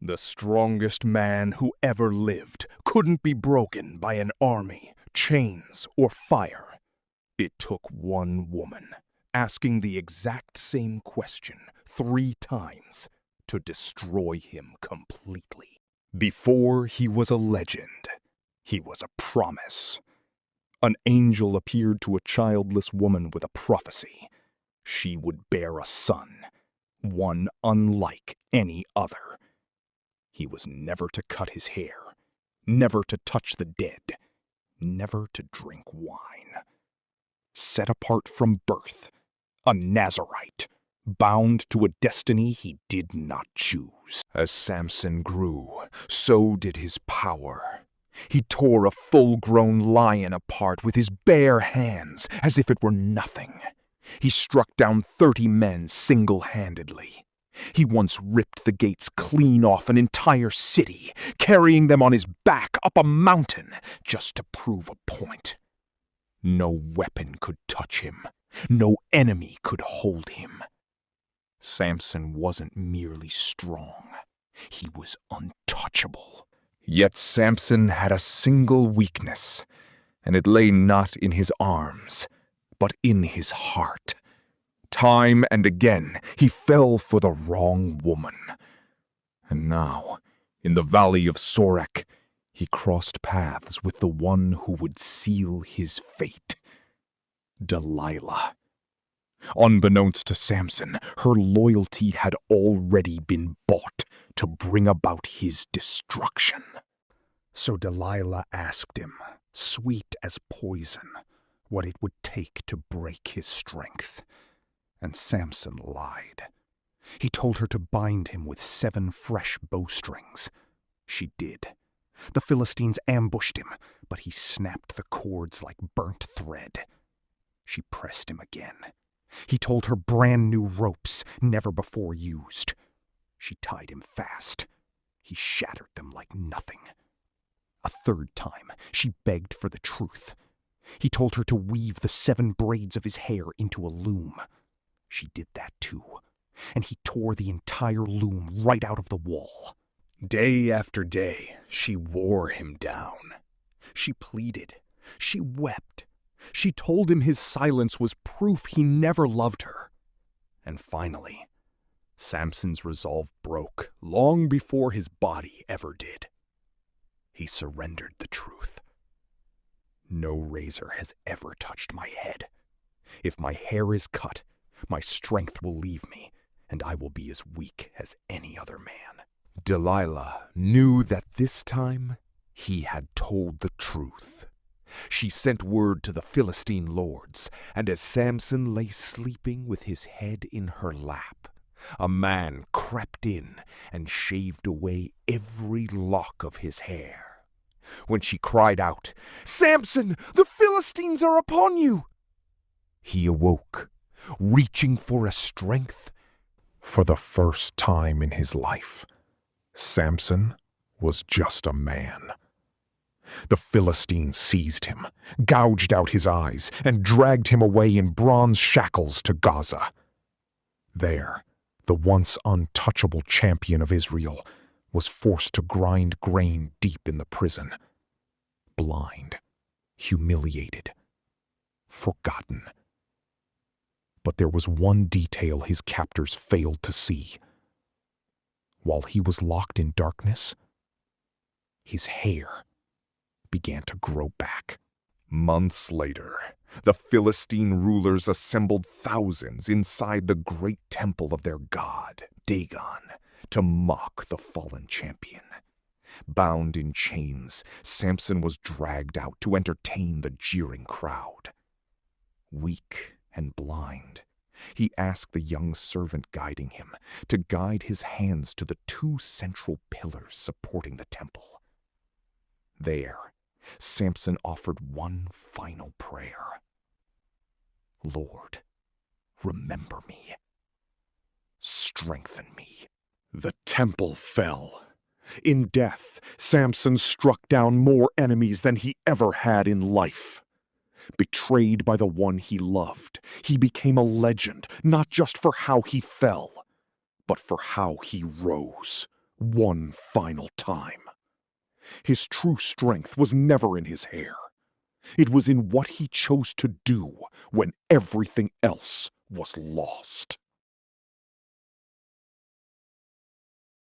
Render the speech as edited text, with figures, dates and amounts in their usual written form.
The strongest man who ever lived couldn't be broken by an army, chains, or fire. It took one woman, asking the exact same question 3 times, to destroy him completely. Before he was a legend, he was a promise. An angel appeared to a childless woman with a prophecy. She would bear a son, one unlike any other. He was never to cut his hair, never to touch the dead, never to drink wine. Set apart from birth, a Nazirite, bound to a destiny he did not choose. As Samson grew, so did his power. He tore a full-grown lion apart with his bare hands as if it were nothing. He struck down 30 men single-handedly. He once ripped the gates clean off an entire city, carrying them on his back up a mountain just to prove a point. No weapon could touch him. No enemy could hold him. Samson wasn't merely strong. He was untouchable. Yet Samson had a single weakness, and it lay not in his arms, but in his heart. Time and again, he fell for the wrong woman. And now, in the valley of Sorek, he crossed paths with the one who would seal his fate, Delilah. Unbeknownst to Samson, her loyalty had already been bought to bring about his destruction. So Delilah asked him, sweet as poison, what it would take to break his strength. And Samson lied. He told her to bind him with 7 fresh bowstrings. She did. The Philistines ambushed him, but he snapped the cords like burnt thread. She pressed him again. He told her brand new ropes, never before used. She tied him fast. He shattered them like nothing. A 3rd time, she begged for the truth. He told her to weave the 7 braids of his hair into a loom. She did that too, and he tore the entire loom right out of the wall. Day after day, she wore him down. She pleaded. She wept. She told him his silence was proof he never loved her. And finally, Samson's resolve broke long before his body ever did. He surrendered the truth. No razor has ever touched my head. If my hair is cut, my strength will leave me, and I will be as weak as any other man. Delilah knew that this time he had told the truth. She sent word to the Philistine lords, and as Samson lay sleeping with his head in her lap, a man crept in and shaved away every lock of his hair. When she cried out, "Samson, the Philistines are upon you!" he awoke, reaching for a strength. For the first time in his life, Samson was just a man. The Philistines seized him, gouged out his eyes, and dragged him away in bronze shackles to Gaza. There, the once untouchable champion of Israel was forced to grind grain deep in the prison. Blind, humiliated, forgotten. But there was one detail his captors failed to see. While he was locked in darkness, his hair began to grow back. Months later, the Philistine rulers assembled thousands inside the great temple of their god, Dagon, to mock the fallen champion. Bound in chains, Samson was dragged out to entertain the jeering crowd. Weak and blind, he asked the young servant guiding him to guide his hands to the 2 central pillars supporting the temple. There, Samson offered one final prayer. "Lord, remember me. Strengthen me." The temple fell. In death, Samson struck down more enemies than he ever had in life. Betrayed by the one he loved, he became a legend, not just for how he fell, but for how he rose, one final time. His true strength was never in his hair. It was in what he chose to do when everything else was lost.